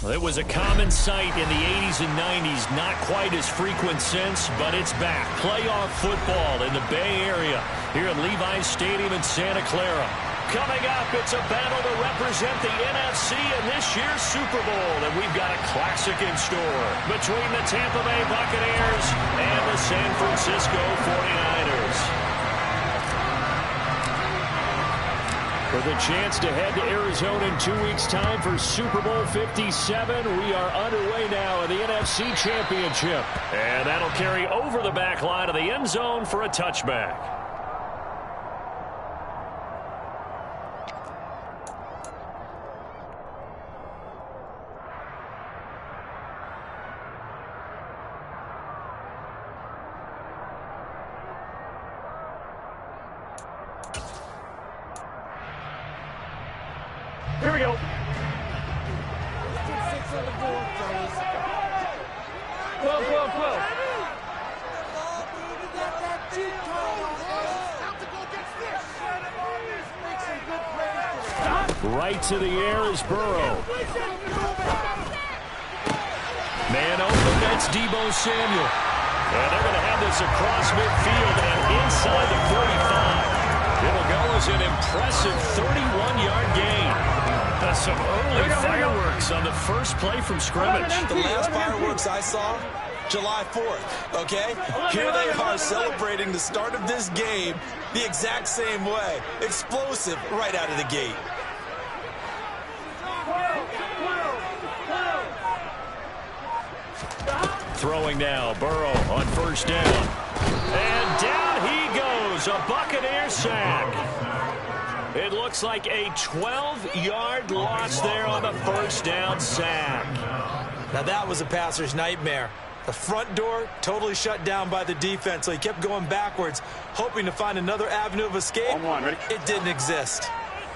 It was a common sight in the 80s and 90s, not quite as frequent since, but it's back. Playoff football in the Bay Area here at Levi's Stadium in Santa Clara. Coming up, it's a battle to represent the NFC in this year's Super Bowl, and we've got a classic in store between the Tampa Bay Buccaneers and the San Francisco 49ers. For the chance to head to Arizona in 2 weeks' time for Super Bowl 57, we are underway now in the NFC Championship. And that'll carry over the back line of the end zone for a touchback. Here we go. Right to the air is Burrow. Man open, that's Deebo Samuel. And they're going to have this across midfield and inside the 45. It'll go as an impressive 31-yard gain. Some early fireworks on the first play from scrimmage. The last fireworks I saw, July 4th, okay? Here they are celebrating the start of this game the exact same way. Explosive right out of the gate. Throwing now, Burrow on first down. And down he goes, a Buccaneer sack. It looks like a 12-yard loss there on the first down sack. Now that was a passer's nightmare. The front door totally shut down by the defense, so he kept going backwards, hoping to find another avenue of escape. It didn't exist.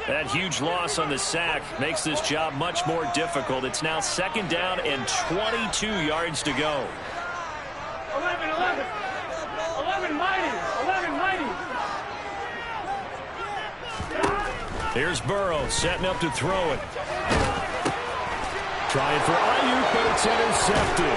That huge loss on the sack makes this job much more difficult. It's now second down and 22 yards to go. 11 mighty. Here's Burrow setting up to throw it. Trying for Ayuk, but it's intercepted.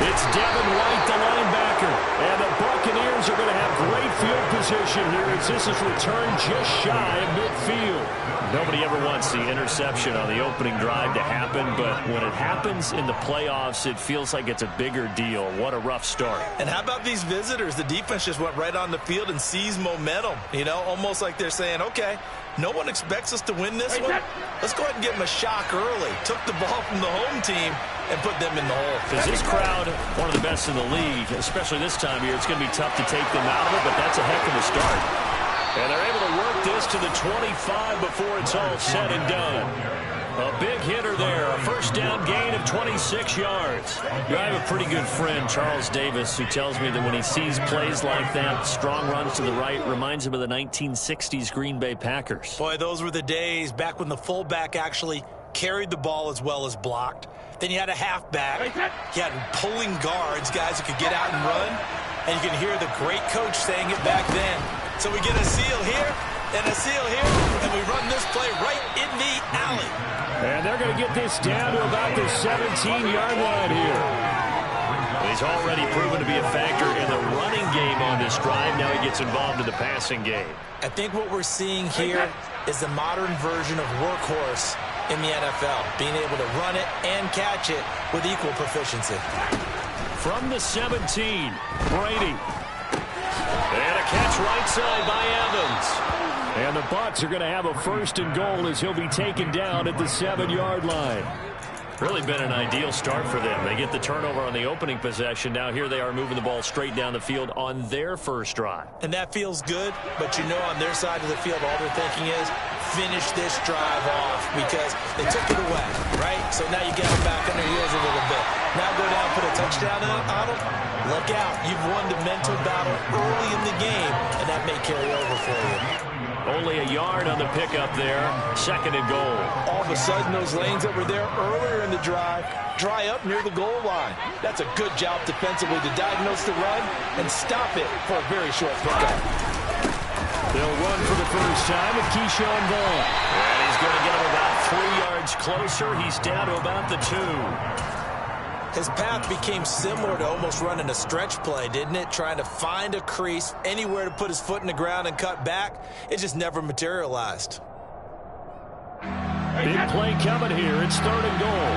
It's Devin White, the linebacker. And the Buccaneers are going to have great field position here as this is returned just shy of midfield. Nobody ever wants the interception on the opening drive to happen, but when it happens in the playoffs, it feels like it's a bigger deal. What a rough start. And how about these visitors? The defense just went right on the field and seized momentum. You know, almost like they're saying, okay, no one expects us to win this one. Let's go ahead and give them a shock early. Took the ball from the home team and put them in the hole. Is this crowd one of the best in the league, especially this time of year? It's going to be tough to take them out of it, but that's a heck of a start. And they're able to work this to the 25 before it's all said and done. A big hitter there, a first down gain of 26 yards. I have a pretty good friend, Charles Davis, who tells me that when he sees plays like that, strong runs to the right, reminds him of the 1960s Green Bay Packers. Boy, those were the days back when the fullback actually carried the ball as well as blocked. Then you had a halfback. You had pulling guards, guys who could get out and run. And you can hear the great coach saying it back then. So we get a seal here and a seal here, and we run this play right in the alley. And they're going to get this down to about the 17-yard line here. He's already proven to be a factor in the running game on this drive. Now he gets involved in the passing game. I think what we're seeing here is the modern version of workhorse in the NFL, being able to run it and catch it with equal proficiency. From the 17, Brady. And a catch right side by Evans. And the Bucs are going to have a first and goal as he'll be taken down at the 7-yard line. Really been an ideal start for them. They get the turnover on the opening possession. Now here they are moving the ball straight down the field on their first drive. And that feels good, but you know on their side of the field all they're thinking is finish this drive off because they took it away, right? So now you get them back on their heels a little bit. Now go down, put a touchdown on them. Look out. You've won the mental battle early in the game, and that may carry over for you. Only a yard on the pickup there. Second and goal. All of a sudden, those lanes that were there earlier in the drive dry up near the goal line. That's a good job defensively to diagnose the run and stop it for a very short pickup. They'll run for the first time with Keyshawn Vaughn. And he's going to get him about 3 inch closer. He's down to about the 2. His path became similar to almost running a stretch play, didn't it? Trying to find a crease, anywhere to put his foot in the ground and cut back. It just never materialized. Big play coming here. It's 3rd and goal.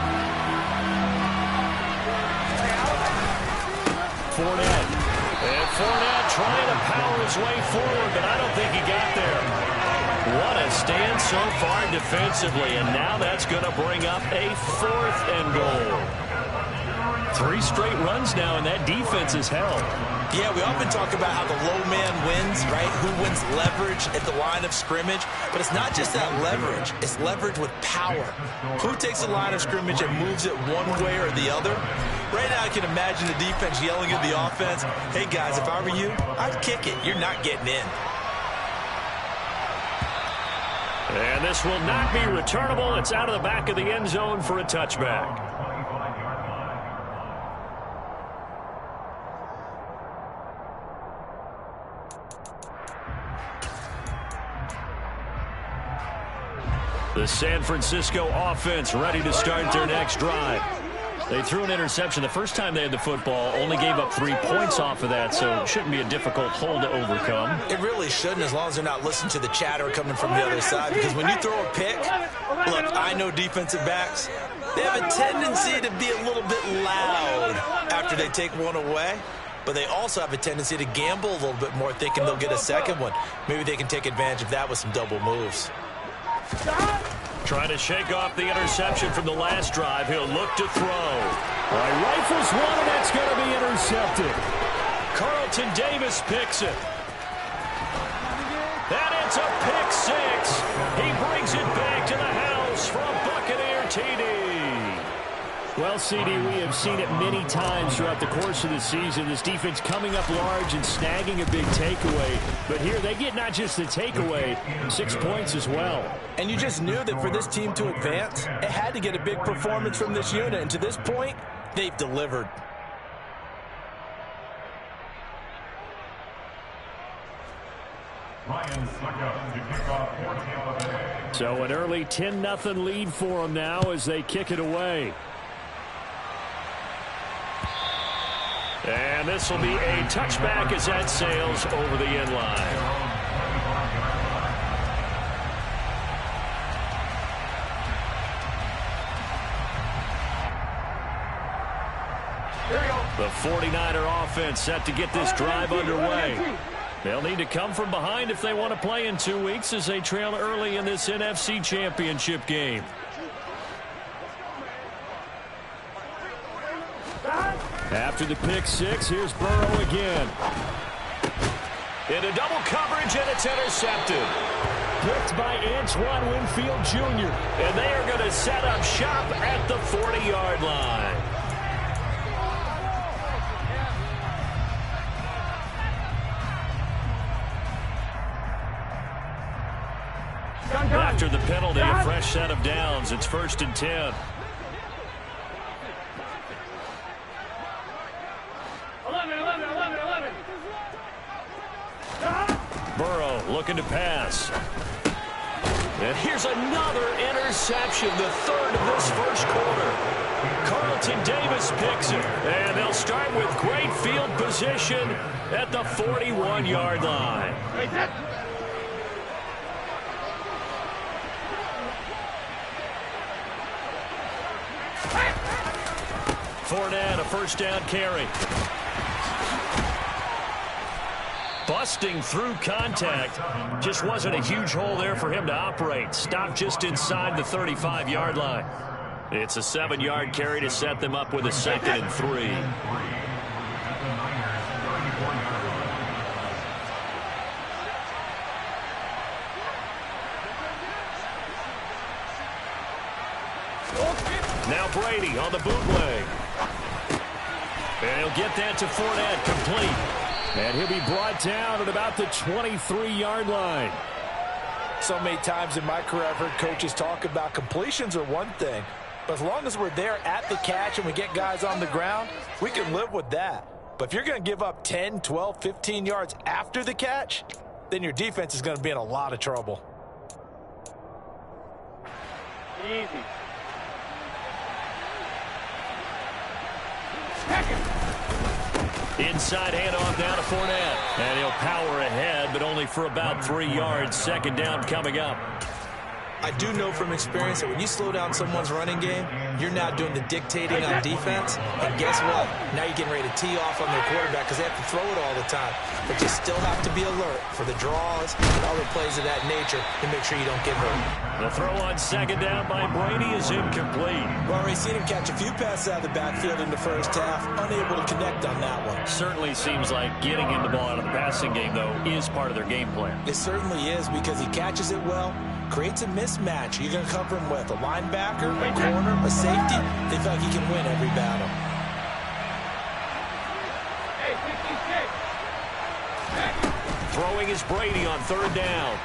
Fournette. And Fournette trying to power his way forward, but I don't think he got there. What a stand so far defensively, and now that's going to bring up a 4th and goal. 3 straight runs now, and that defense is held. Yeah, we often talk about how the low man wins, right? Who wins leverage at the line of scrimmage. But it's not just that leverage. It's leverage with power. Who takes the line of scrimmage and moves it one way or the other? Right now, I can imagine the defense yelling at the offense, hey, guys, if I were you, I'd kick it. You're not getting in. And this will not be returnable. It's out of the back of the end zone for a touchback. The San Francisco offense ready to start their next drive. They threw an interception the first time they had the football, only gave up 3 points off of that, so it shouldn't be a difficult hole to overcome. It really shouldn't, as long as they're not listening to the chatter coming from the other side, because when you throw a pick, look, I know defensive backs, they have a tendency to be a little bit loud after they take one away, but they also have a tendency to gamble a little bit more, thinking they'll get a second one. Maybe they can take advantage of that with some double moves. Trying to shake off the interception from the last drive. He'll look to throw. Rifles one, and that's going to be intercepted. Carlton Davis picks it. And it's a pick 6. He brings it back to the house for a Buccaneer TD. Well, CD, we have seen it many times throughout the course of the season. This defense coming up large and snagging a big takeaway. But here they get not just the takeaway, 6 points as well. And you just knew that for this team to advance, it had to get a big performance from this unit. And to this point, they've delivered. So an early 10-0 lead for them now as they kick it away. And this will be a touchback as that sails over the end line. The 49er offense set to get this drive underway. They'll need to come from behind if they want to play in 2 weeks as they trail early in this NFC Championship game. After the pick 6, here's Burrow again. Into double coverage, and it's intercepted. Picked by Antoine Winfield Jr., and they are going to set up shop at the 40-yard line. After the penalty, a fresh set of downs. It's 1st and 10. 11. Burrow looking to pass. And here's another interception, the 3rd of this first quarter. Carlton Davis picks it, and they'll start with great field position at the 41-yard line. Fournette, a first down carry. Busting through contact. Just wasn't a huge hole there for him to operate. Stopped just inside the 35-yard line. It's a 7-yard carry to set them up with a 2nd and 3. Now Brady on the bootleg. And he'll get that to Fournette, complete. And he'll be brought down at about the 23-yard line. So many times in my career, I've heard coaches talk about completions are one thing. But as long as we're there at the catch and we get guys on the ground, we can live with that. But if you're going to give up 10, 12, 15 yards after the catch, then your defense is going to be in a lot of trouble. Easy. Inside handoff down to Fournette. And he'll power ahead, but only for about 3 yards. Second down coming up. I do know from experience that when you slow down someone's running game, you're now doing the dictating on defense. And guess what? Now you're getting ready to tee off on their quarterback because they have to throw it all the time. But you still have to be alert for the draws and other plays of that nature to make sure you don't get hurt. The throw on second down by Brady is incomplete. We've already seen him catch a few passes out of the backfield in the first half, unable to connect on that one. Certainly seems like getting him the ball out of the passing game, though, is part of their game plan. It certainly is because he catches it well, creates a mismatch. You're going to cover him with a linebacker, a corner, a safety. They feel like he can win every battle. Throwing is Brady on third down.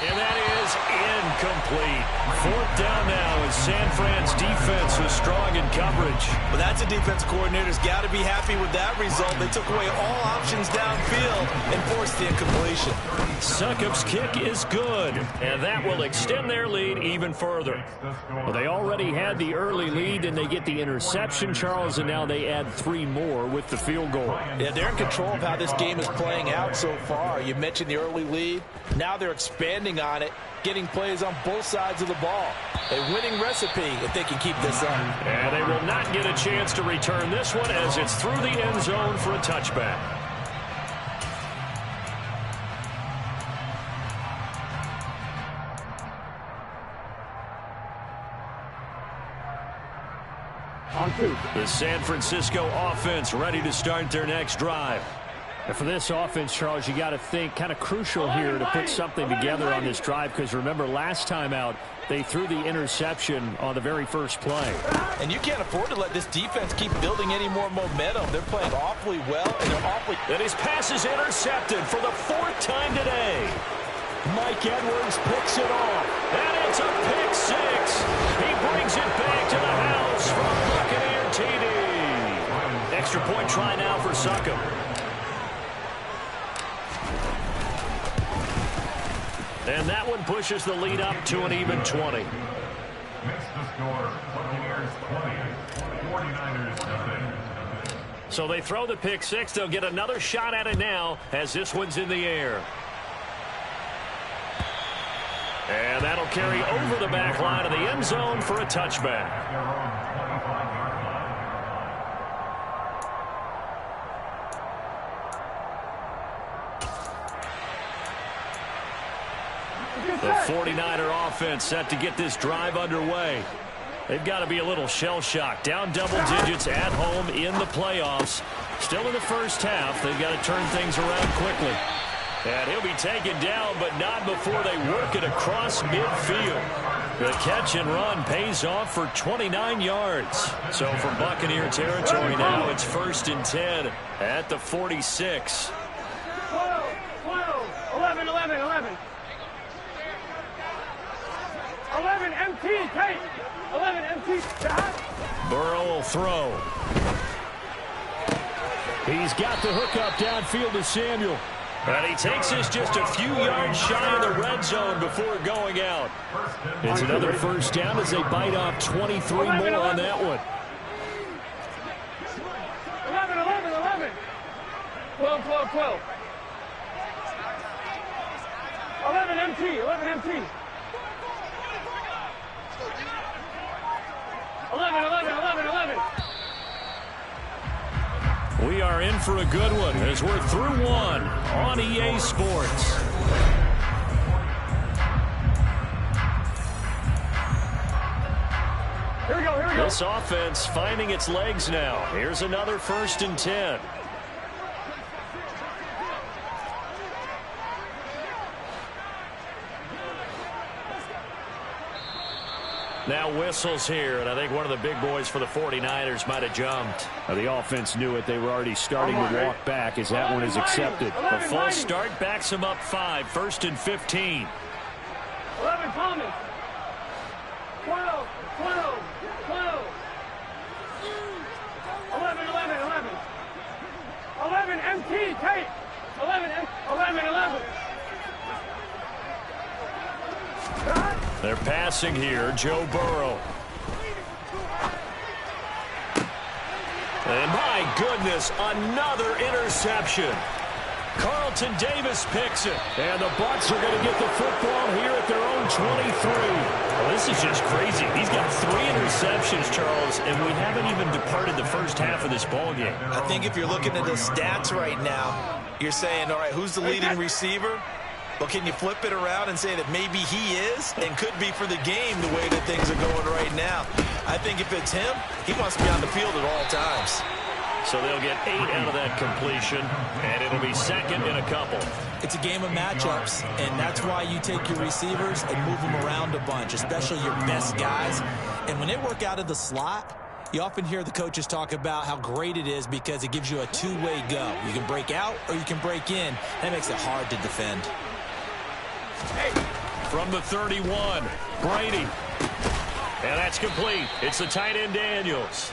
And that is incomplete. Fourth down now as San Fran's defense was strong in coverage. Well, that's a defense coordinator's got to be happy with that result. They took away all options downfield and forced the incompletion. Succop's kick is good, and that will extend their lead even further. Well, they already had the early lead, and they get the interception, Charles, and now they add 3 more with the field goal. Yeah, they're in control of how this game is playing out so far. You mentioned the early lead. Now they're expanding on it, getting plays on both sides of the ball. A winning recipe if they can keep this up. And they will not get a chance to return this one as it's through the end zone for a touchback. On 2. The San Francisco offense ready to start their next drive. And for this offense, Charles, you got to think kind of crucial here to put something together on this drive because remember last time out they threw the interception on the very first play. And you can't afford to let this defense keep building any more momentum. They're playing awfully well, and they're awfully... And his pass is intercepted for the 4th time today. Mike Edwards picks it off. And it's a pick 6. He brings it back to the house from Buccaneer TD. Extra point try now for Succop. And that one pushes the lead up to an even 20. Makes the score Buccaneers 20, 49ers nothing. So they throw the pick 6. They'll get another shot at it now as this one's in the air. And that'll carry over the back line of the end zone for a touchback. The 49er offense set to get this drive underway. They've got to be a little shell-shocked. Down double digits at home in the playoffs. Still in the first half. They've got to turn things around quickly. And he'll be taken down, but not before they work it across midfield. The catch and run pays off for 29 yards. So from Buccaneer territory now, it's 1st and 10 at the 46. 12, 11, 11, 11. 11 MT, Kate. 11 MT, Dad. Burrow will throw. He's got the hookup downfield to Samuel. And he takes this just a few yards shy of the red zone before going out. It's another first down as they bite off 23 more on that one. 11, 11, 11. 12, 12, 12. 11 MT, 11 MT. 11, 11, 11, 11. We are in for a good one as we're through one on EA Sports. Here we go, here we go. This offense finding its legs now. Here's another 1st and 10. Now whistles here, and I think one of the big boys for the 49ers might have jumped. Now, the offense knew it. They were already starting to walk back as that one is accepted. The false start backs them up 5, 1st and 15. 11 Thomas. 12, 12, 12. 11, 11, 11. 11 MT, Tate. 11, 11, 11. They're passing here. Joe Burrow. And my goodness, another interception. Carlton Davis picks it. And the Bucs are going to get the football here at their own 23. Well, this is just crazy. He's got 3 interceptions, Charles, and we haven't even departed the first half of this ballgame. I think if you're looking at the stats right now, you're saying, all right, who's the leading receiver? Well, can you flip it around and say that maybe he is and could be for the game the way that things are going right now? I think if it's him, he wants to be on the field at all times. So they'll get 8 out of that completion, and it'll be second and a couple. It's a game of matchups, and that's why you take your receivers and move them around a bunch, especially your best guys. And when they work out of the slot, you often hear the coaches talk about how great it is because it gives you a two-way go. You can break out or you can break in. That makes it hard to defend. From the 31, Brady. And that's complete. It's the tight end Daniels.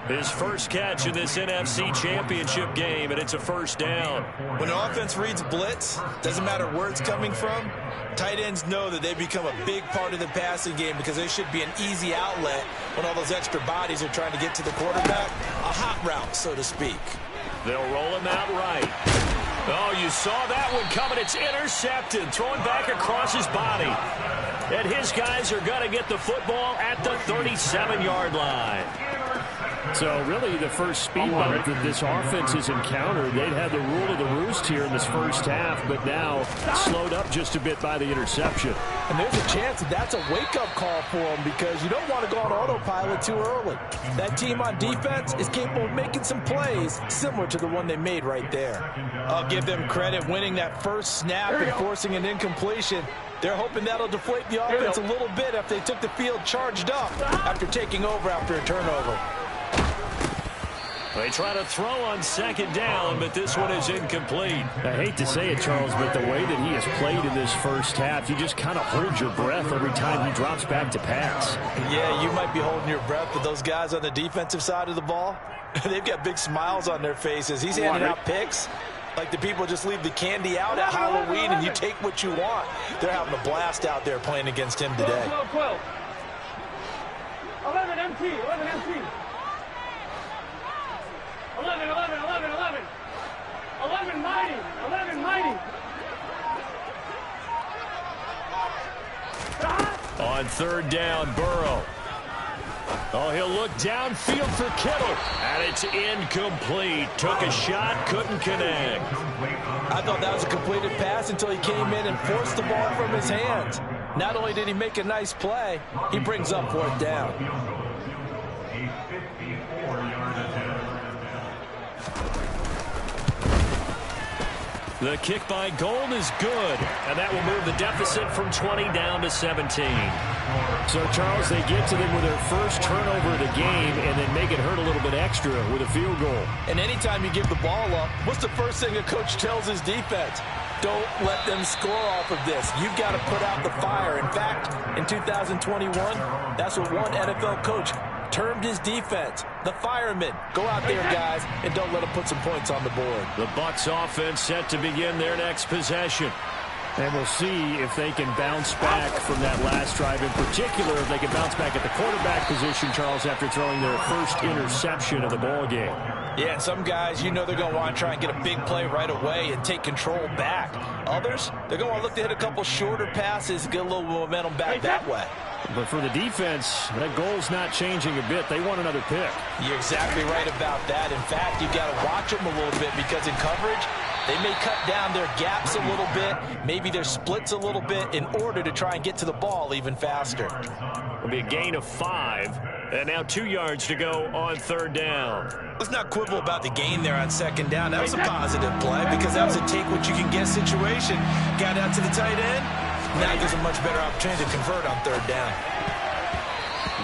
His first catch in this NFC Championship game, and it's a first down. When an offense reads blitz, doesn't matter where it's coming from, tight ends know that they become a big part of the passing game because they should be an easy outlet when all those extra bodies are trying to get to the quarterback. A hot route, so to speak. They'll roll him out right. Oh, you saw that one coming. It's intercepted. Thrown back across his body. And his guys are going to get the football at the 37-yard line. So really the first speed bump that this offense has encountered, they'd had the rule of the roost here in this first half, but now slowed up just a bit by the interception. And there's a chance that that's a wake-up call for them because you don't want to go on autopilot too early. That team on defense is capable of making some plays similar to the one they made right there. I'll give them credit winning that first snap and forcing an incompletion. They're hoping that'll deflate the offense a little bit after they took the field charged up after taking over after a turnover. They try to throw on second down, but this one is incomplete. I hate to say it, Charles, but the way that he has played in this first half, you just kind of hold your breath every time he drops back to pass. Yeah, you might be holding your breath, but those guys on the defensive side of the ball, they've got big smiles on their faces. He's handing out picks like the people just leave the candy out at Halloween and you take what you want. They're having a blast out there playing against him today. 12. 11 MT, 11 MT. 11, 11, 11, 11. 11 mighty, 11 mighty. On third down, Burrow. Oh, he'll look downfield for Kittle. And it's incomplete. Took a shot, couldn't connect. I thought that was a completed pass until he came in and forced the ball from his hands. Not only did he make a nice play, he brings up fourth down. The kick by Gold is good, and that will move the deficit from 20 down to 17. So, Charles, they get to them with their first turnover of the game and then make it hurt a little bit extra with a field goal. And anytime you give the ball up, what's the first thing a coach tells his defense? Don't let them score off of this. You've got to put out the fire. In fact, in 2021, that's what one NFL coach termed his defense, the firemen. Go out there, guys, and don't let them put some points on the board. The Bucs offense set to begin their next possession. And we'll see if they can bounce back from that last drive. In particular, if they can bounce back at the quarterback position, Charles, after throwing their first interception of the ball game. Yeah, and some guys, you know they're going to want to try and get a big play right away and take control back. Others, they're going to want to look to hit a couple shorter passes, get a little momentum back that way. But for the defense, that goal's not changing a bit. They want another pick. You're exactly right about that. In fact, you've got to watch them a little bit because in coverage, they may cut down their gaps a little bit, maybe their splits a little bit in order to try and get to the ball even faster. It'll be a gain of 5, and now 2 yards to go on third down. Let's not quibble about the gain there on second down. That was a positive play because that was a take-what-you-can-get situation. Got out to the tight end. Now there's a much better opportunity to convert on third down.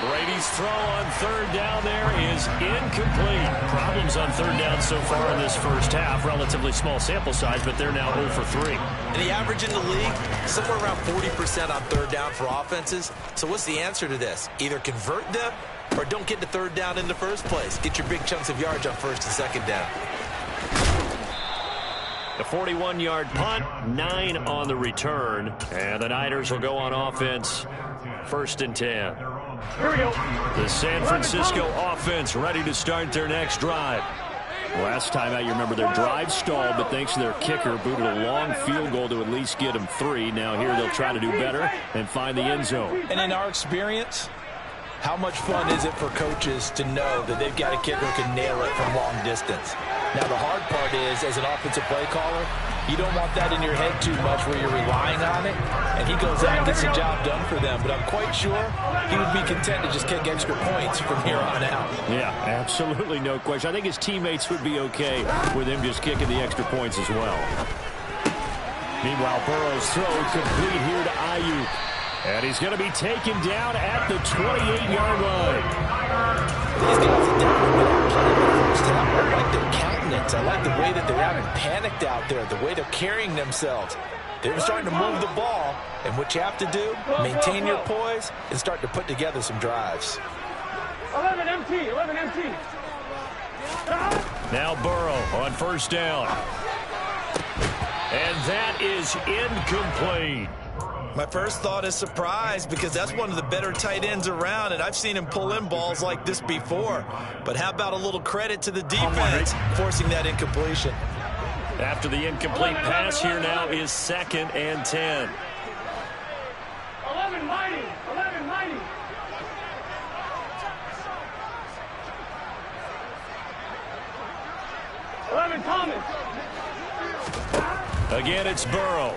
Brady's throw on third down there is incomplete. Problems on third down so far in this first half. Relatively small sample size, but they're now 0 for 3. And the average in the league, somewhere around 40% on third down for offenses. So what's the answer to this? Either convert them or don't get to third down in the first place. Get your big chunks of yards on first and second down. The 41-yard punt, 9 on the return. And the Niners will go on offense 1st and 10. Here we go. The San Francisco offense ready to start their next drive. Last time out, you remember their drive stalled, but thanks to their kicker, booted a long field goal to at least get them 3. Now here they'll try to do better and find the end zone. And in our experience, how much fun is it for coaches to know that they've got a kicker who can nail it from long distance? Now, the hard part is, as an offensive play caller, you don't want that in your head too much where you're relying on it, and he goes out and gets the job done for them. But I'm quite sure he would be content to just kick extra points from here on out. Yeah, absolutely no question. I think his teammates would be okay with him just kicking the extra points as well. Meanwhile, Burrow's throw complete here to Ayuk. And he's going to be taken down at the 28-yard line. These guys are definitely playing first half. I like their countenance. I like the way that they haven't panicked out there, the way they're carrying themselves. They're starting to move the ball, and what you have to do, maintain your poise and start to put together some drives. 11 MT, 11 MT. Now Burrow on 1st down. And that is incomplete. My first thought is surprise, because that's one of the better tight ends around, and I've seen him pull in balls like this before. But how about a little credit to the defense forcing that incompletion? After the incomplete pass, here now is 2nd and 10. 11 mighty, 11 mighty. Thomas. Again, it's Burrow.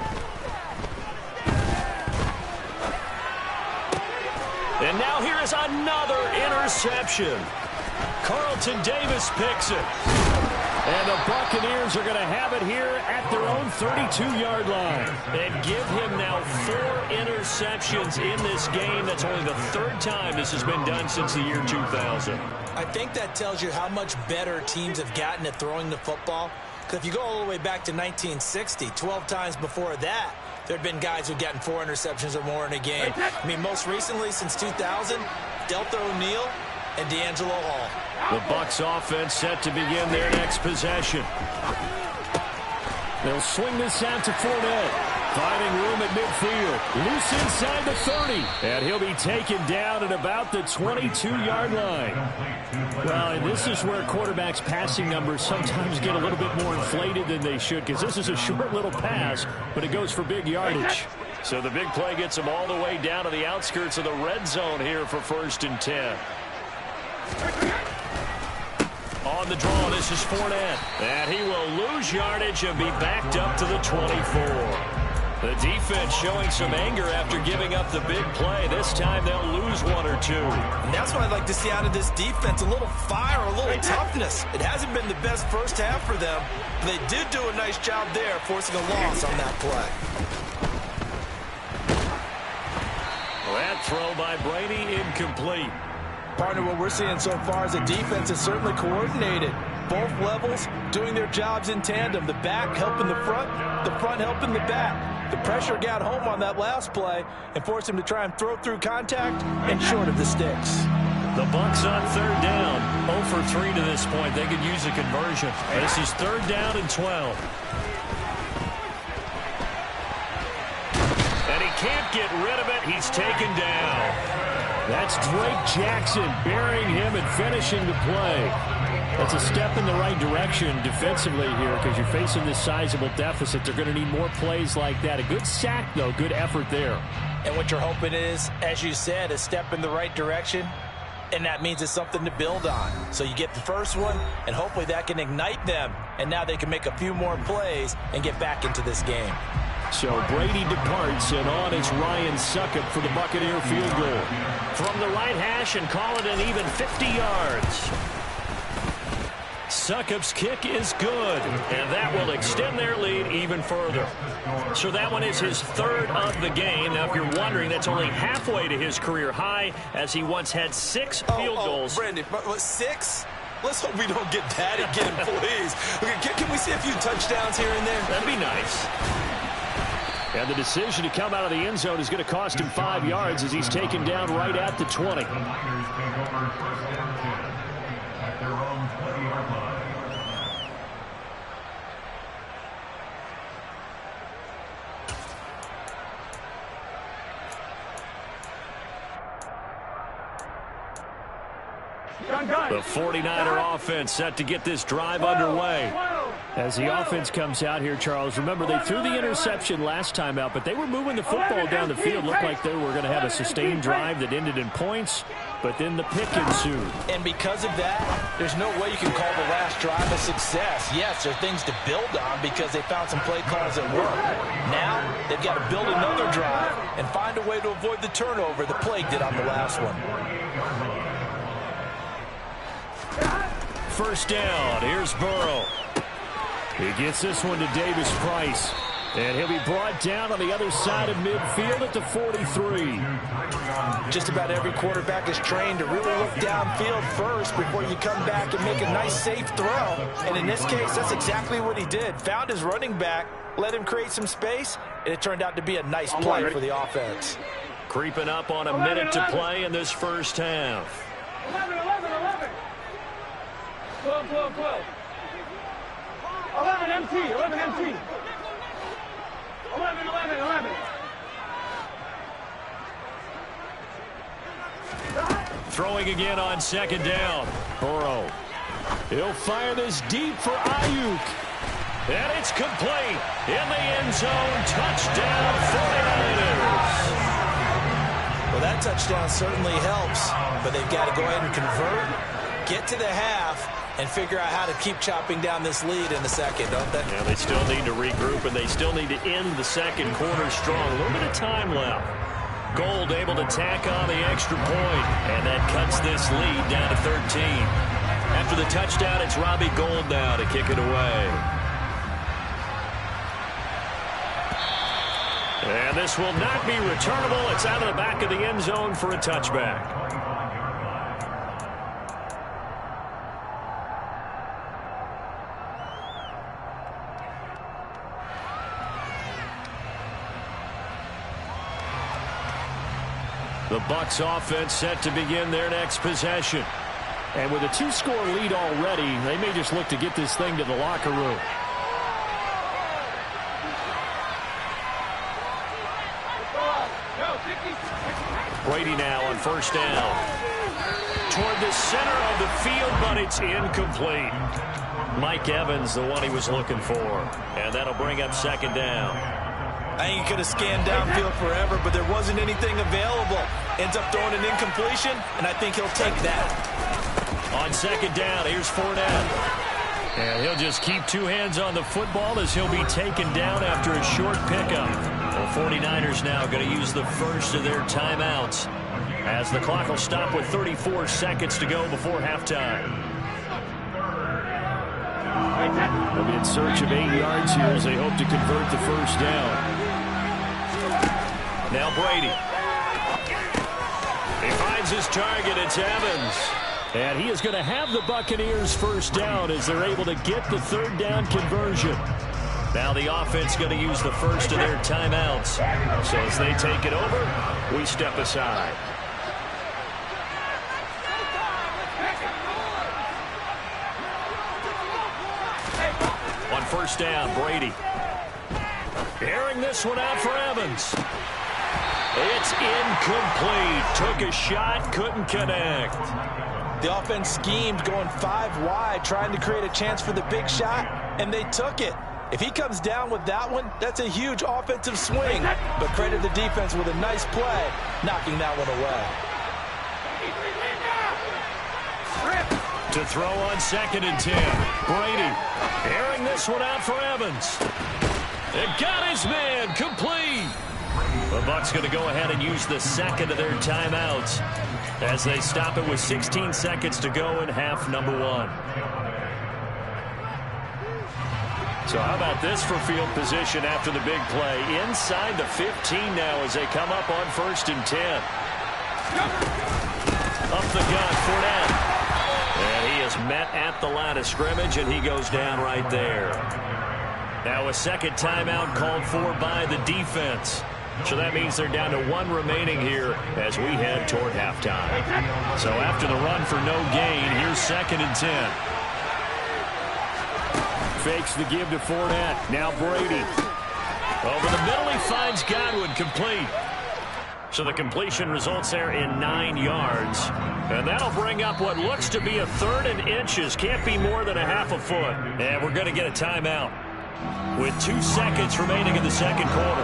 And now here is another interception. Carlton Davis picks it. And the Buccaneers are going to have it here at their own 32-yard line. And give him now 4 interceptions in this game. That's only the 3rd time this has been done since the year 2000. I think that tells you how much better teams have gotten at throwing the football. Because if you go all the way back to 1960, 12 times before that, there had been guys who've gotten 4 interceptions or more in a game. I mean, most recently, since 2000, Delta O'Neal and D'Angelo Hall. The Bucs offense set to begin their next possession. They'll swing this out to Fournette. Finding room at midfield. Loose inside the 30. And he'll be taken down at about the 22-yard line. Well, and this is where quarterbacks' passing numbers sometimes get a little bit more inflated than they should, because this is a short little pass, but it goes for big yardage. So the big play gets him all the way down to the outskirts of the red zone here for 1st and 10. On the draw, this is Fournette. And he will lose yardage and be backed up to the 24. The defense showing some anger after giving up the big play. This time they'll lose 1 or 2. And that's what I'd like to see out of this defense, a little fire, a little toughness. It hasn't been the best first half for them. They did do a nice job there, forcing a loss on that play. That throw by Brady incomplete. Partner, what we're seeing so far is the defense is certainly coordinated. Both levels doing their jobs in tandem. The back helping the front helping the back. The pressure got home on that last play and forced him to try and throw through contact and short of the sticks. The Bucs on 3rd down. 0 for 3 to this point. They could use a conversion. This is 3rd down and 12. And he can't get rid of it. He's taken down. That's Drake Jackson burying him and finishing the play. That's a step in the right direction defensively here, because you're facing this sizable deficit. They're going to need more plays like that. A good sack, though. Good effort there. And what you're hoping is, as you said, a step in the right direction, and that means it's something to build on. So you get the first one, and hopefully that can ignite them, and now they can make a few more plays and get back into this game. So Brady departs, and on it's Ryan Succop for the Buccaneer field goal. From the right hash and call it an even 50 yards. Succop's kick is good, and that will extend their lead even further. So that one is his 3rd of the game. Now, if you're wondering, that's only halfway to his career high, as he once had 6 field goals. Brandon, 6? Let's hope we don't get that again, please. Okay, can we see a few touchdowns here and there? That'd be nice. And the decision to come out of the end zone is going to cost him 5 yards as he's taken down right at the 20. The 49er offense set to get this drive underway. As the offense comes out here, Charles, remember they threw the interception last time out, but they were moving the football down the field. Looked like they were going to have a sustained drive that ended in points, but then the pick ensued. And because of that, there's no way you can call the last drive a success. Yes, there are things to build on because they found some play calls that work. Now, they've got to build another drive and find a way to avoid the turnover the plague did on the last one. First down. Here's Burrow. He gets this one to Davis Price. And he'll be brought down on the other side of midfield at the 43. Just about every quarterback is trained to really look downfield first before you come back and make a nice, safe throw. And in this case, that's exactly what he did. Found his running back, let him create some space, and it turned out to be a nice play for the offense. Creeping up on a minute to play in this first half. 11. 12. 11 MT. 11. Throwing again on second down. Burrow. He'll fire this deep for Ayuk. And it's complete. In the end zone. Touchdown 49ers. Well, that touchdown certainly helps, but they've got to go ahead and convert, get to the half, and figure out how to keep chopping down this lead in the second, don't they? Yeah, they still need to regroup, and they still need to end the second quarter strong. A little bit of time left. Gold able to tack on the extra point, and that cuts this lead down to 13. After the touchdown, it's Robbie Gould now to kick it away. And this will not be returnable. It's out of the back of the end zone for a touchback. The Bucs offense set to begin their next possession. And with a 2-score lead already, they may just look to get this thing to the locker room. Brady now on first down. Toward the center of the field, but it's incomplete. Mike Evans, the one he was looking for. And that'll bring up second down. I think he could have scanned downfield forever, but there wasn't anything available. Ends up throwing an incompletion, and I think he'll take that. On second down, here's Fournette. And he'll just keep two hands on the football as he'll be taken down after a short pickup. The 49ers now going to use the first of their timeouts as the clock will stop with 34 seconds to go before halftime. They'll be in search of 8 yards here as they hope to convert the first down. Now Brady. He finds his target. It's Evans. And he is going to have the Buccaneers first down as they're able to get the third down conversion. Now the offense going to use the first of their timeouts. So as they take it over, we step aside. On first down, Brady. Airing this one out for Evans. It's incomplete. Took a shot, couldn't connect. The offense schemed going 5 wide, trying to create a chance for the big shot, and they took it. If he comes down with that one, that's a huge offensive swing. But credit the defense with a nice play, knocking that one away. To throw on second and 10. Brady airing this one out for Evans. It got his man complete. The Bucs going to go ahead and use the second of their timeouts as they stop it with 16 seconds to go in half number 1. So how about this for field position after the big play? Inside the 15 now as they come up on first and 10. Up the gut, Fournette. And he is met at the line of scrimmage, and he goes down right there. Now a second timeout called for by the defense. So that means they're down to 1 remaining here as we head toward halftime. So after the run for no gain, here's second and 10. Fakes the give to Fournette. Now Brady. Over the middle, he finds Godwin complete. So the completion results there in 9 yards. And that'll bring up what looks to be a 3rd and inches. Can't be more than a half a foot. And we're going to get a timeout with 2 seconds remaining in the second quarter.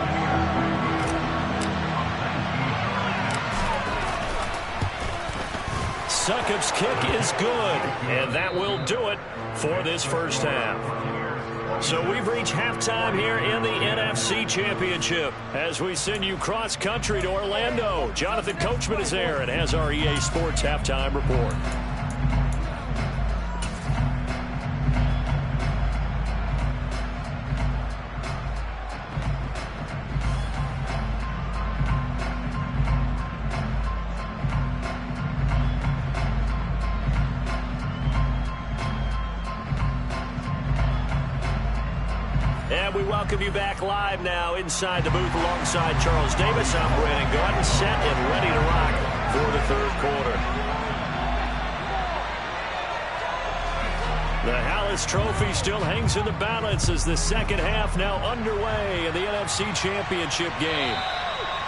Succop's kick is good, and that will do it for this first half. So we've reached halftime here in the NFC Championship as we send you cross-country to Orlando. Jonathan Coachman is there and has our EA Sports Halftime Report. And we welcome you back live now inside the booth alongside Charles Davis. I'm Brandon Gordon, set and ready to rock for the third quarter. The Hallis Trophy still hangs in the balance as the second half now underway in the NFC Championship game.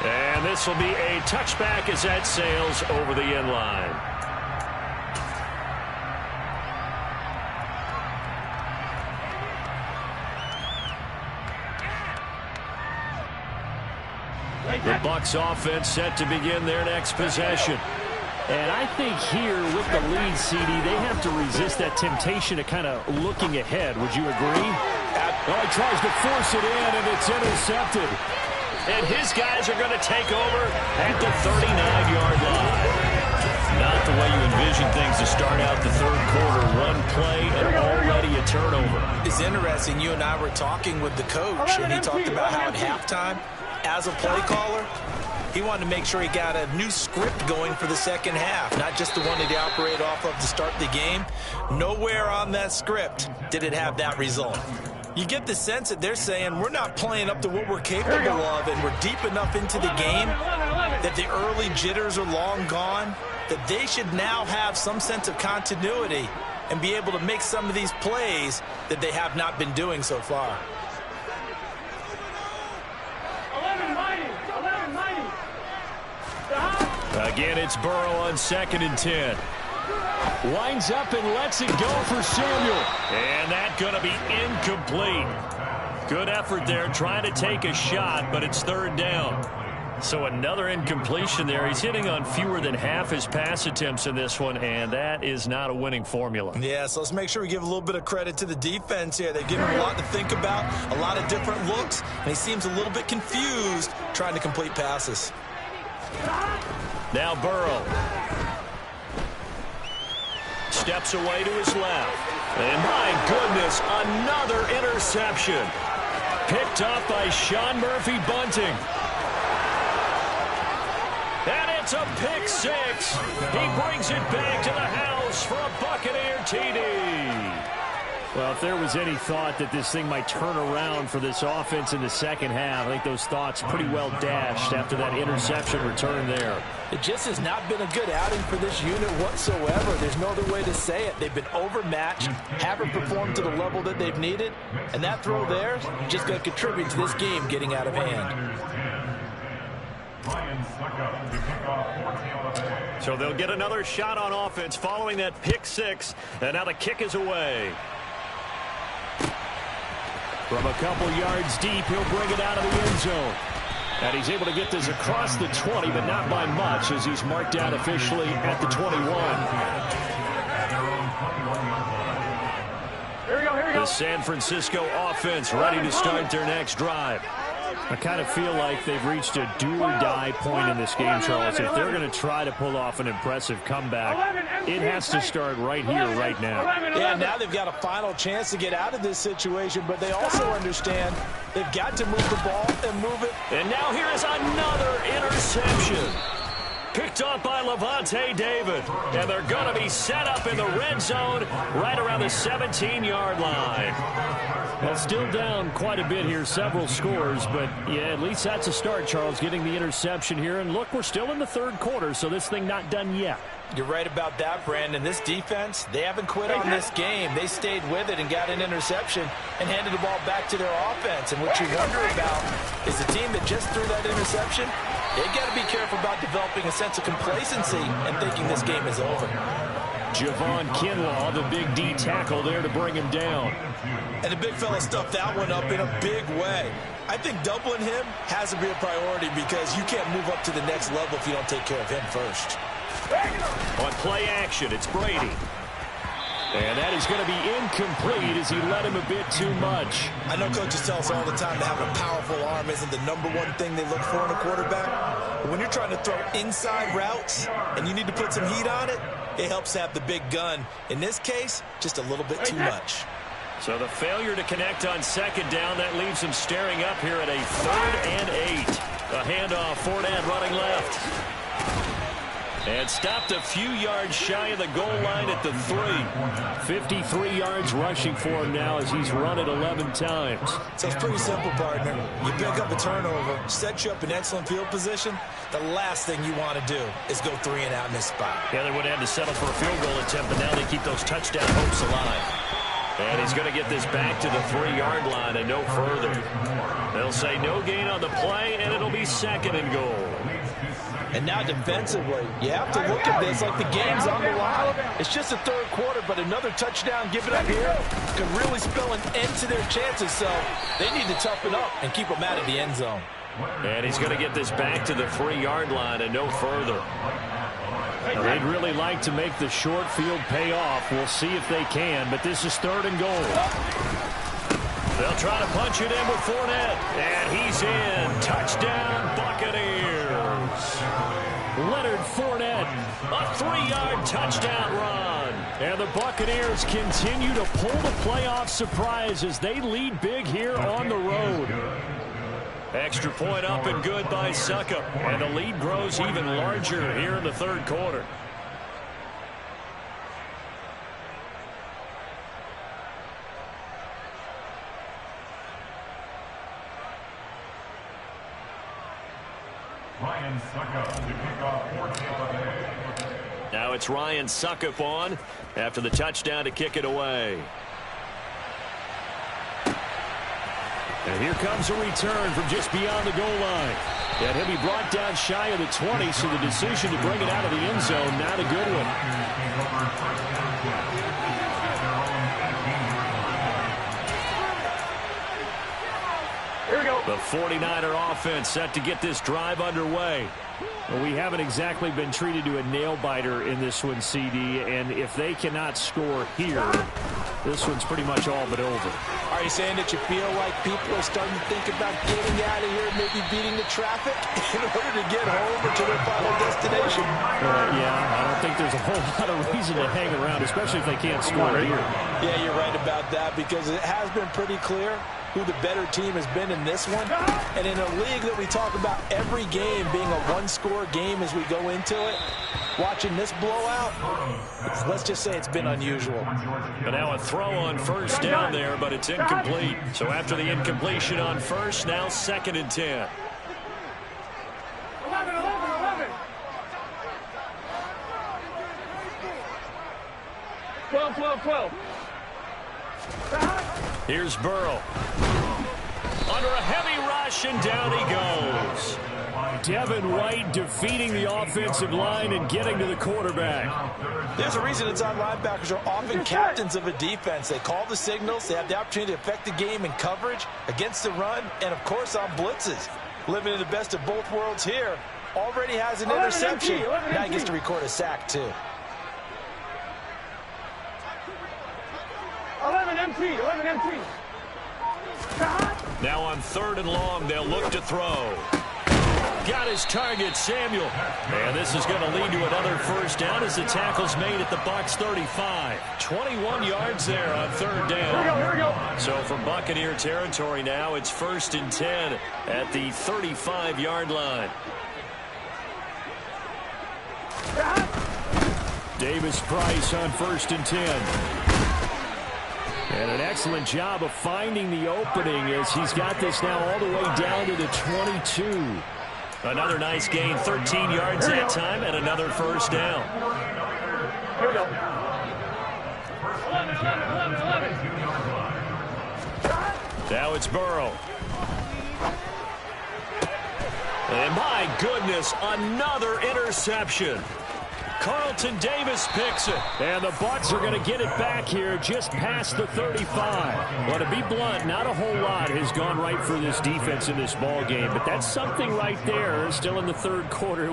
And this will be a touchback as that sails over the end line. The Bucs offense set to begin their next possession. And I think here with the lead, CD, they have to resist that temptation of kind of looking ahead. Would you agree? Oh, he tries to force it in, and it's intercepted. And his guys are going to take over at the 39-yard line. Not the way you envision things to start out the third quarter. Run play and already a turnover. It's interesting. You and I were talking with the coach, and he talked about how at halftime, as a play caller, he wanted to make sure he got a new script going for the second half, not just the one that he operated off of to start the game. Nowhere on that script did it have that result. You get the sense that they're saying we're not playing up to what we're capable of, and we're deep enough into the game that the early jitters are long gone, that they should now have some sense of continuity and be able to make some of these plays that they have not been doing so far. Again, it's Burrow on 2nd and 10. Winds up and lets it go for Samuel. And that's going to be incomplete. Good effort there trying to take a shot, but it's 3rd down. So another incompletion there. He's hitting on fewer than half his pass attempts in this one, and that is not a winning formula. Yeah, so let's make sure we give a little bit of credit to the defense here. They've given him a lot to think about, a lot of different looks, and he seems a little bit confused trying to complete passes. Now Burrow steps away to his left. And my goodness, another interception. Picked up by Sean Murphy-Bunting. And it's a pick 6. He brings it back to the house for a Buccaneer TD. Well, if there was any thought that this thing might turn around for this offense in the second half, I think those thoughts pretty well dashed after that interception return there. It just has not been a good outing for this unit whatsoever. There's no other way to say it. They've been overmatched, haven't performed to the level that they've needed, and that throw there is just going to contribute to this game getting out of hand. So they'll get another shot on offense following that pick 6, and now the kick is away. From a couple yards deep, he'll bring it out of the end zone. And he's able to get this across the 20, but not by much, as he's marked out officially at the 21. The San Francisco offense ready to start their next drive. I kind of feel like they've reached a do-or-die point in this game, Charles. If they're going to try to pull off an impressive comeback, it has to start right here, right now. Yeah, now they've got a final chance to get out of this situation, but they also understand they've got to move the ball and move it. And now here is another interception. Picked up by Levante David. And they're going to be set up in the red zone right around the 17-yard line. Well, still down quite a bit here, several scores, but yeah, at least that's a start, Charles, getting the interception here. And look, we're still in the third quarter, so this thing not done yet. You're right about that, Brandon. This defense, they haven't quit on this game. They stayed with it and got an interception and handed the ball back to their offense. And what you wonder about is the team that just threw that interception, You got to be careful about developing a sense of complacency and thinking this game is over. Javon Kinlaw, the big D tackle there to bring him down. And the big fella stuffed that one up in a big way. I think doubling him has to be a priority because you can't move up to the next level if you don't take care of him first. On play action, it's Brady. And that is going to be incomplete as he led him a bit too much. I know coaches tell us all the time that having a powerful arm isn't the #1 thing they look for in a quarterback. But when you're trying to throw inside routes and you need to put some heat on it, it helps have the big gun. In this case, just a little bit too much. So the failure to connect on second down, that leaves him staring up here at a 3rd and 8. A handoff, Fournette running left. And stopped a few yards shy of the goal line at the 3. 53 yards rushing for him now as he's run it 11 times. So it's pretty simple, partner. You pick up a turnover, set you up in excellent field position. The last thing you want to do is go 3 and out in this spot. Yeah, they would have had to settle for a field goal attempt, but now they keep those touchdown hopes alive. And he's going to get this back to the 3-yard line and no further. They'll say no gain on the play, and it'll be 2nd and goal. And now defensively, you have to look at this like the game's on the line. It's just the 3rd quarter, but another touchdown given up here could really spell an end to their chances. So they need to toughen up and keep them out of the end zone. And he's going to get this back to the 3-yard line and no further. Now, they'd really like to make the short field pay off. We'll see if they can, but this is 3rd and goal. They'll try to punch it in with Fournette. And he's in. Touchdown, Buccaneers. Leonard Fournette, A 3-yard touchdown run. and the Buccaneers continue to pull the playoff surprise as they lead big here on the road. Extra point up and good by Suckup. And the lead grows even larger here in the 3rd quarter. Ryan Suckup to kick off for Tampa Bay. Now it's Ryan Suckup on after the touchdown to kick it away. And here comes a return from just beyond the goal line. And he'll be brought down shy of the 20, so the decision to bring it out of the end zone, not a good one. Here we go. The 49er offense set to get this drive underway. Well, we haven't exactly been treated to a nail-biter in this one, CD, and if they cannot score here, this one's pretty much all but over. Are you saying that you feel like people are starting to think about getting out of here, maybe beating the traffic in order to get home or to their final destination? Yeah, I don't think there's a whole lot of reason to hang around, especially if they can't score here. Yeah, you're right about that because it has been pretty clear who the better team has been in this one. And in a league that we talk about every game being a one-score game as we go into it, watching this blowout, let's just say it's been unusual. But now a throw on first down there, but it's incomplete. So after the incompletion on first, now 2nd and 10. 11, 11, 11. 12, 12, 12. Here's Burrow. Under a heavy rush, and down he goes. Devin White defeating the offensive line and getting to the quarterback. There's a reason inside linebackers are often captains of a defense. They call the signals. They have the opportunity to affect the game in coverage, against the run, and, of course, on blitzes. Living in the best of both worlds here. Already has an interception. Now he gets to record a sack, too. 11 MT, 11 MT. Now on 3rd and long, they'll look to throw. Got his target, Samuel. And this is going to lead to another first down as the tackle's made at the Bucs 35. 21 yards there on 3rd down. Here we go. So from Buccaneer territory now, it's 1st and 10 at the 35-yard line. Davis Price on 1st and 10. And an excellent job of finding the opening as he's got this now all the way down to the 22. Another nice gain, 13 yards that time, and another first down. Here we go. 11, 11, 11, 11. Now it's Burrow. And my goodness, another interception. Carlton Davis picks it. And the Bucs are going to get it back here just past the 35. Well, to be blunt, not a whole lot has gone right for this defense in this ball game, but that's something right there. Still in the third quarter.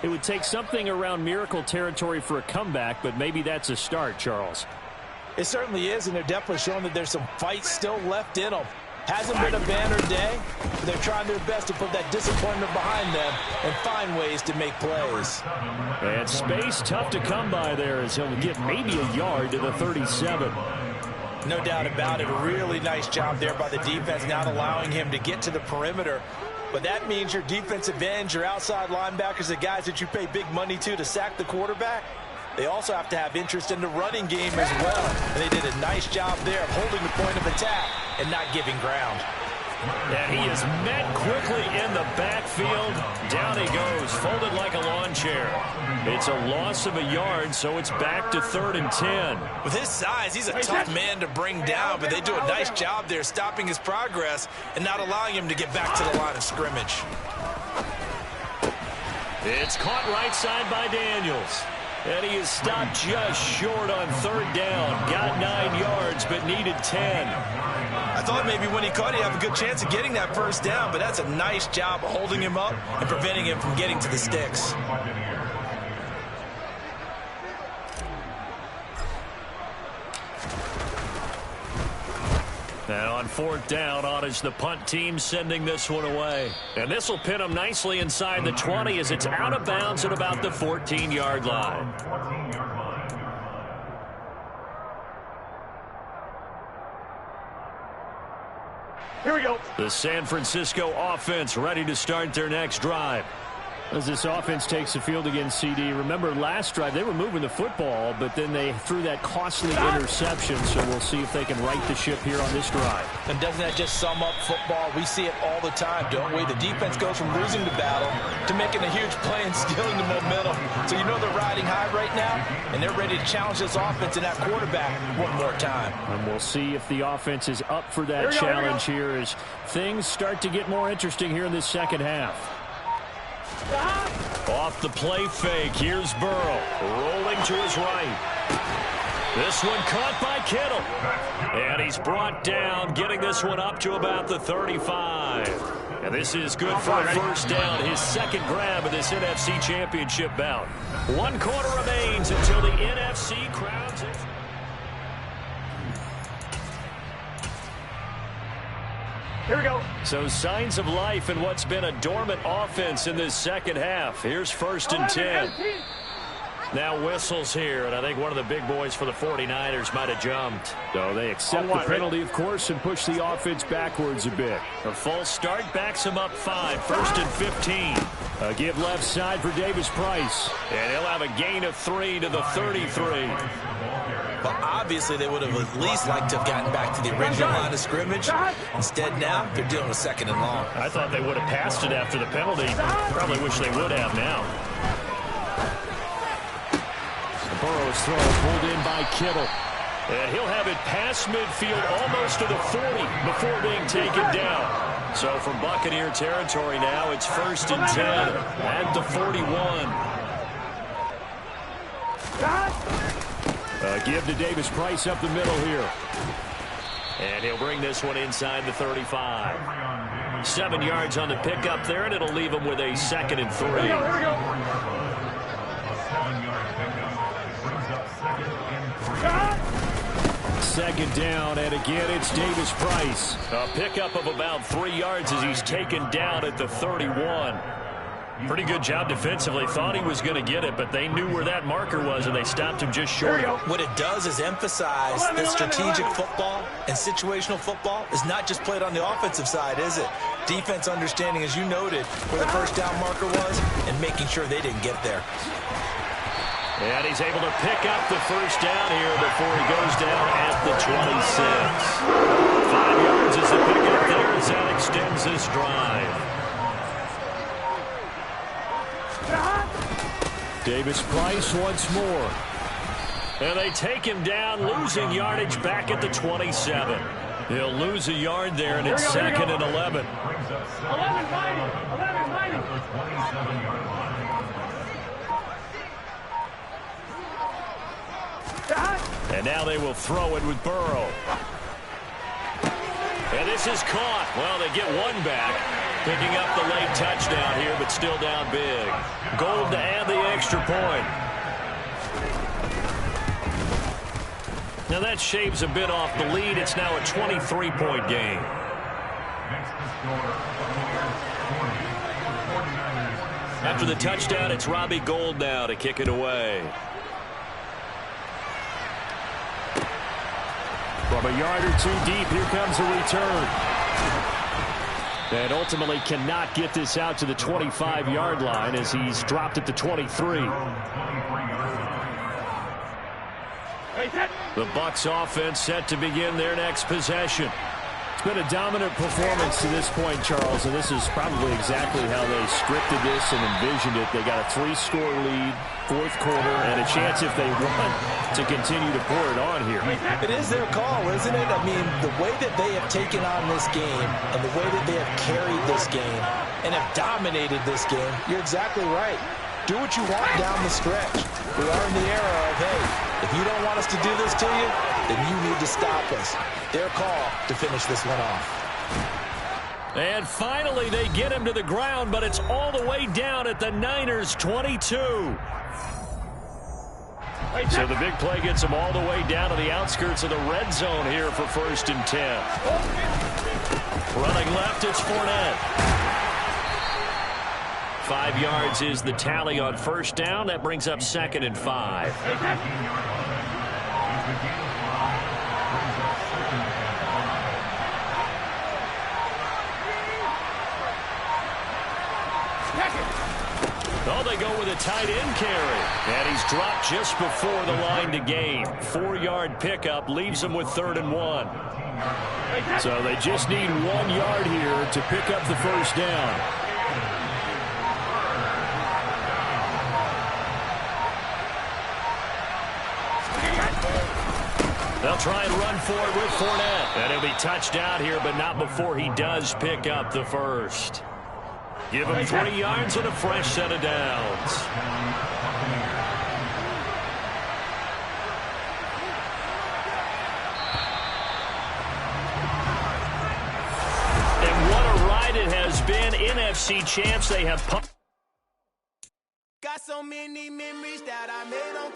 It would take something around miracle territory for a comeback, but maybe that's a start, Charles. It certainly is, and they're definitely showing that there's some fight still left in them. Hasn't been a banner day, but they're trying their best to put that disappointment behind them and find ways to make plays. And space tough to come by there as he'll get maybe a yard to the 37. No doubt about it. A really nice job there by the defense, not allowing him to get to the perimeter. But that means your defensive ends, your outside linebackers, the guys that you pay big money to sack the quarterback, they also have to have interest in the running game as well. And they did a nice job there of holding the point of attack and not giving ground. And he is met quickly in the backfield. Down he goes, folded like a lawn chair. It's a loss of a yard, so it's back to 3rd and 10. With his size, he's a tough man to bring down, but they do a nice job there stopping his progress and not allowing him to get back to the line of scrimmage. It's caught right side by Daniels. And he is stopped just short on 3rd down. Got 9 yards, but needed 10. I thought maybe when he caught, he'd have a good chance of getting that first down, but that's a nice job of holding him up and preventing him from getting to the sticks. Now on 4th down, on is the punt team sending this one away. And this will pin them nicely inside the 20 as it's out of bounds at about the 14-yard line. Here we go. The San Francisco offense ready to start their next drive. As this offense takes the field against CD, remember last drive they were moving the football, but then they threw that costly interception, so we'll see if they can right the ship here on this drive. And doesn't that just sum up football? We see it all the time, don't we? The defense goes from losing the battle to making a huge play and stealing the momentum. So you know they're riding high right now, and they're ready to challenge this offense and that quarterback one more time. And we'll see if the offense is up for that challenge here as things start to get more interesting here in this second half. Off the play fake, here's Burrow, rolling to his right. This one caught by Kittle. And he's brought down, getting this one up to about the 35. And this is good for a first down, his second grab of this NFC Championship bout. 1 quarter remains until the NFC crowns it. Here we go. So signs of life in what's been a dormant offense in this second half. Here's 1st and 10. Now whistles here, and I think one of the big boys for the 49ers might have jumped. So they accept the penalty, of course, and push the offense backwards a bit. A false start backs him up 5. 1st and 15. A give left side for Davis Price. And he'll have a gain of 3 to the 33. But obviously they would have at least liked to have gotten back to the original line of scrimmage. Instead now, they're dealing with 2nd and long. I thought they would have passed it after the penalty. Probably wish they would have now. Burrow's throw pulled in by Kittle. And he'll have it past midfield almost to the 40 before being taken down. So from Buccaneer territory now, it's 1st and 10 at the 41. Give to Davis Price up the middle here. And he'll bring this one inside the 35. 7 yards on the pickup there, and it'll leave him with a 2nd and 3. Here we go. 2nd down, and again it's Davis Price. A pickup of about 3 yards as he's taken down at the 31. Pretty good job defensively. Thought he was going to get it, but they knew where that marker was, and they stopped him just short. What it does is emphasize that strategic football and situational football is not just played on the offensive side, is it? Defense understanding, as you noted, where the first down marker was and making sure they didn't get there. And he's able to pick up the first down here before he goes down at the 26. 5 yards is the pickup there as that extends this drive. Davis Price once more. And they take him down, losing yardage back at the 27. He'll lose a yard there, and it's 2nd and 11. 11-90. at the 27-yard line. And now they will throw it with Burrow. And this is caught. Well, they get one back. Picking up the late touchdown here, but still down big. Gold to add the extra point. Now that shaves a bit off the lead. It's now a 23-point game. Next to score, 49ers. After the touchdown, it's Robbie Gould now to kick it away. From a yard or two deep, here comes a return. And ultimately cannot get this out to the 25-yard line as he's dropped at the 23. The Bucs offense set to begin their next possession. It's been a dominant performance to this point, Charles, and this is probably exactly how they scripted this and envisioned it. They got a 3-score lead, fourth quarter, and a chance if they want to continue to pour it on here. It is their call, isn't it? I mean, the way that they have taken on this game and the way that they have carried this game and have dominated this game, you're exactly right. Do what you want down the stretch. We are in the era of, hey, if you don't want us to do this to you, then you need to stop us. Their call to finish this one off. And finally, they get him to the ground, but it's all the way down at the Niners' 22. So the big play gets them all the way down to the outskirts of the red zone here for 1st and 10. Running left, it's Fournette. 5 yards is the tally on 1st down. That brings up 2nd and 5. Oh, they go with a tight end carry. And he's dropped just before the line to gain. 4-yard pickup leaves him with 3rd and 1. So they just need 1 yard here to pick up the 1st down. They'll try and run for it with Fournette. And he'll be touched out here, but not before he does pick up the 1st. Give him 3 yards and a fresh set of downs. And what a ride it has been. NFC champs, they have